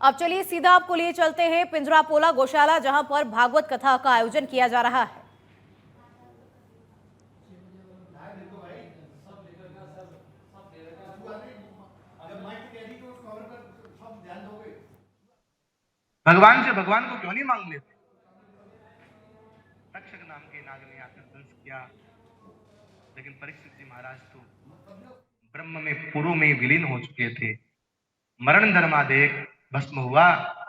अब चलिए सीधा आपको लिए चलते हैं पिंजरापोला गौशाला, जहां पर भागवत कथा का आयोजन किया जा रहा है। भगवान से भगवान को क्यों नहीं मांग लेते? तक्षक नाम के नाग ने आकर दंश किया, लेकिन परीक्षित जी महाराज तो ब्रह्म में पूर्व में विलीन हो चुके थे। मरण धर्मादेह भस्म हुआ,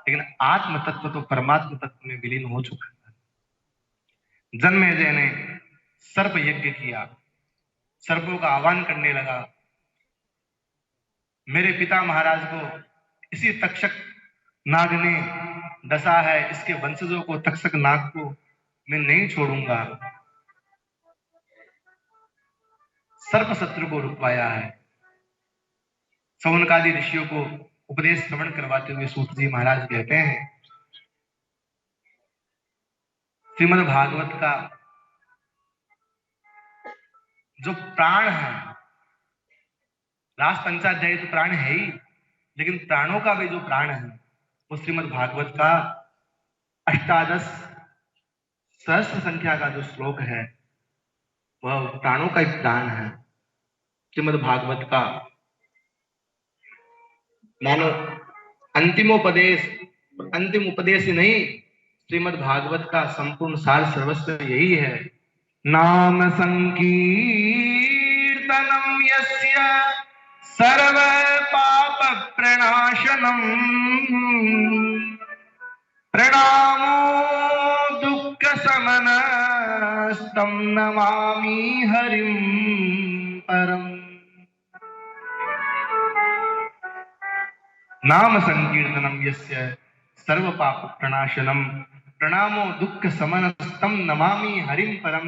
लेकिन आत्म तत्व तो परमात्म तत्व में विलीन हो चुका था। जन्मेजय ने सर्प यज्ञ किया, सर्पों का आह्वान करने लगा, मेरे पिता महाराज को इसी तक्षक नाग ने डसा है, इसके वंशजों को, तक्षक नाग को मैं नहीं छोड़ूंगा। सर्प शत्रु को रुकवाया है। सौनकादि ऋषियों को उपदेश श्रवण करवाते हुए सूत जी महाराज कहते हैं, श्रीमद् भागवत का जो प्राण है, रास पंचाध्याय तो प्राण है ही, लेकिन प्राणों का भी जो प्राण है वो श्रीमद् भागवत का 18 सहस्त्र संख्या का जो श्लोक है वह प्राणों का ही प्राण है। श्रीमद् भागवत का मानो अंतिम उपदेश ही नहीं, श्रीमद् भागवत का संपूर्ण सार सर्वस्व यही है। नाम संकीर्तनम यस्य सर्व पाप प्रणाशनम, प्रणामो दुःख शमनस्तं नमामि हरिं परम्। नाम संकीर्तनम यस्य सर्व पाप प्रणाशनम, प्रणामो दुःख शमनस्तं नमामि हरिं परम।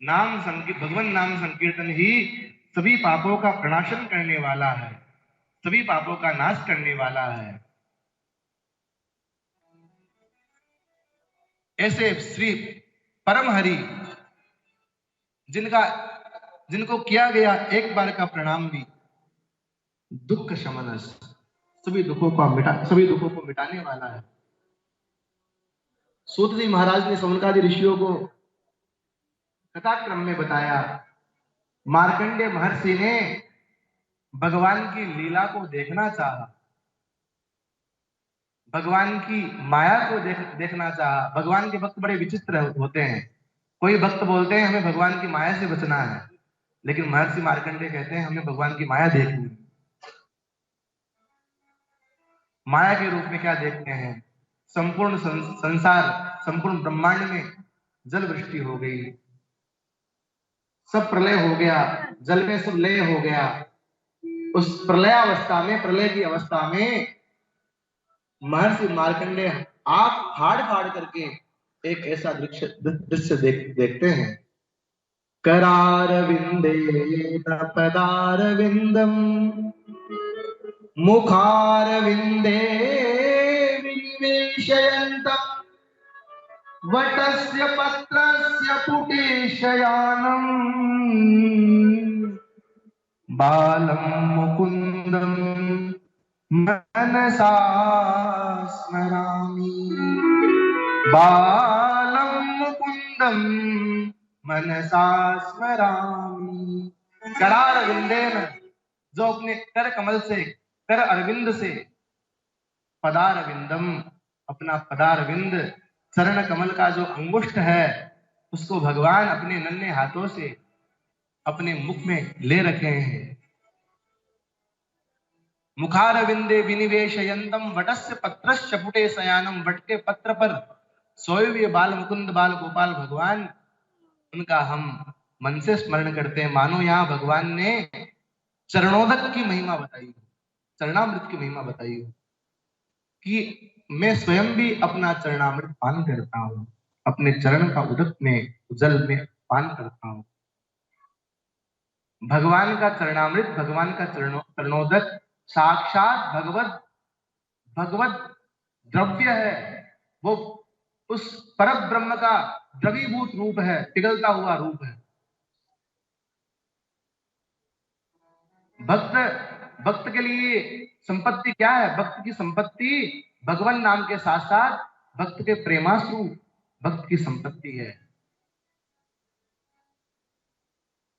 भगवान नाम संकीर्तन ही सभी पापों का प्रणाशन करने वाला है, सभी पापों का नाश करने वाला है। ऐसे श्री परम हरि जिनको किया गया एक बार का प्रणाम भी दुःख शमनस, सभी दुखों को मिटाने वाला है। सूत जी महाराज ने सौनकादि ऋषियों को कथाक्रम में बताया। मार्कंडेय महर्षि ने भगवान की लीला को देखना चाहा, भगवान की माया को देखना चाहा। भगवान के भक्त बड़े विचित्र होते हैं। कोई भक्त बोलते हैं हमें भगवान की माया से बचना है, लेकिन महर्षि मार्कंडेय कहते हैं हमें भगवान की माया देखनी है। माया के रूप में क्या देखते हैं? संपूर्ण संसार, संपूर्ण ब्रह्मांड में जल वृष्टि हो गई, सब प्रलय हो गया, जल में सब लय हो गया। उस प्रलय की अवस्था में महर्षि मार्कंडेय आंख फाड़ फाड़ करके एक ऐसा दृश्य देखते हैं। करारविंदे पदारविंदम मुखारविंदे विनिवेशयन्तम् वटस्य पत्रस्य पुटे शयानम् बालं मुकुन्दं मनसा स्मरामि, बालं मुकुन्दं मनसा स्मरामि। करारविंदेन, जो अपने कर कमल से, कर अरविंद से, पदारविंदम, अपना पदारविंद चरण कमल का जो अंगुष्ठ है उसको भगवान अपने नन्हे हाथों से अपने मुख में ले रखे हैं। मुखारविंदे विनिवेशयन्तम वटस्य पत्रस्य पुटे शयानम, वट के पत्र पर सोए हुए बाल मुकुंद बाल गोपाल भगवान, उनका हम मन से स्मरण करते हैं। मानो यहाँ भगवान ने चरणोदक की महिमा बताई, चरणामृत की महिमा बताई कि मैं स्वयं भी अपना चरणामृत पान करता हूं, अपने चरण का उदक में, जल में पान करता हूं। भगवान का चरणामृत, भगवान का चरणोदक साक्षात भगवत द्रव्य है। वो उस परम ब्रह्म का द्रवीभूत रूप है, पिघलता हुआ रूप है। भक्त के लिए संपत्ति क्या है? भक्त की संपत्ति भगवान नाम के साथ साथ भक्त के प्रेमाश्रु भक्त की संपत्ति है।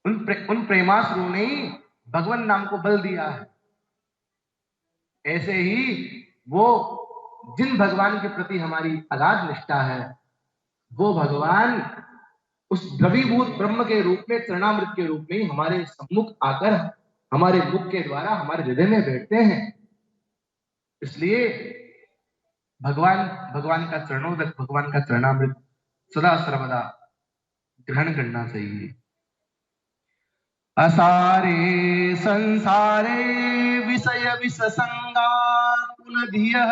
उन प्रेमाश्रु ने भगवान नाम को बल दिया है। ऐसे ही वो जिन भगवान के प्रति हमारी अगाध निष्ठा है, वो भगवान उस द्रवीभूत ब्रह्म के रूप में, चरणामृत के रूप में हमारे सम्मुख आकर हमारे मुख के द्वारा हमारे हृदय में बैठते हैं। इसलिए भगवान का चरणोदक, भगवान का चरणामृत सदा सर्वदा ग्रहण करना चाहिए। असारे संसारे विषय विसंगा कुलधियः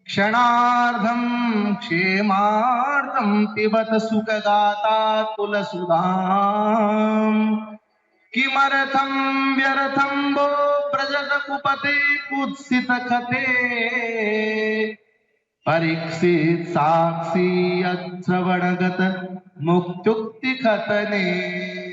क्षणार्धं क्षेमार्धं पिबत सुखदाता कुलसुधाम् किमर्थं व्यर्थं वो व्रजत कुपते कुत्सित कथे परीक्षित साक्षी अश्रवणगत मुक्त्युक्ति खतने।